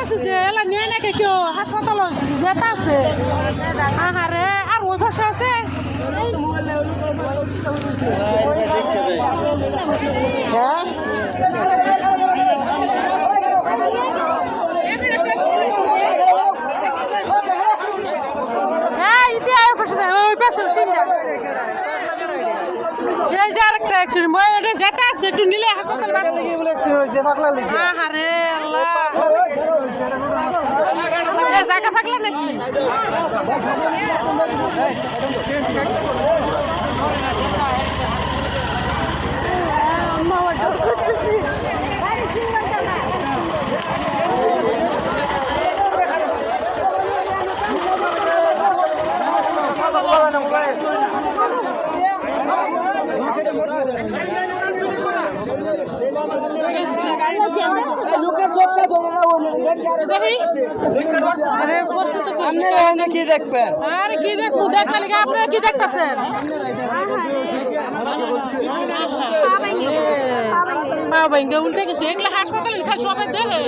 আছে যে এলা নিয়ে নাকি কেউ হাসপাতাল যেটা আছে আহারে আর ওই পাশে আছে হ্যাঁ হ্যাঁ ইতি আয় পাশে ওই পাশে তিনটা এই যে আরেকটা অ্যাক্সিডেন্ট মই এটা যেটা আছে একটু নিলে হাসপাতাল বাড়ি গিয়ে বলে অ্যাক্সিডেন্ট হইছে পাগলা লাগি আহারে আল্লাহ এ জায়গা থাকলে নাকি কি দেখবেন আরে কি দেখবো দেখা লিখে আপনারা কি দেখতেছেন পা ভেঙে উল্টে গেছে এগুলো হাসপাতালে খালি সবাই দেখে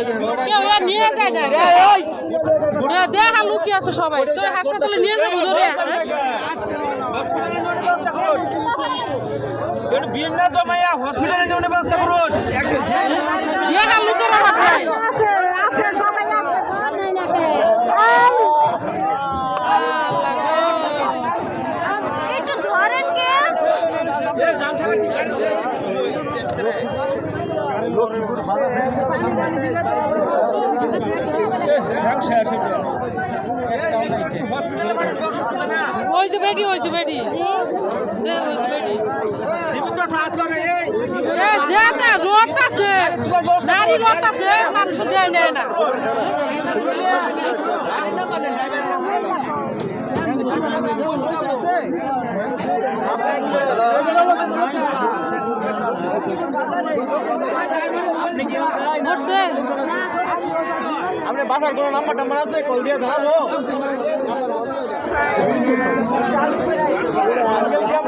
কেউ নিয়ে যায় না দেখা লুকিয়ে আছে সবাই তো হাসপাতালে নিয়ে যাবো ধরে দেখা লুকের ওই তো বেটি ওই তো বেটি যেটা রোড আছে নারী রোড আছে মানুষ দেয় নেয় না আপনি বাসার কোনো নাম্বার টাম্বার আছে কল দিয়ে জানাবো যা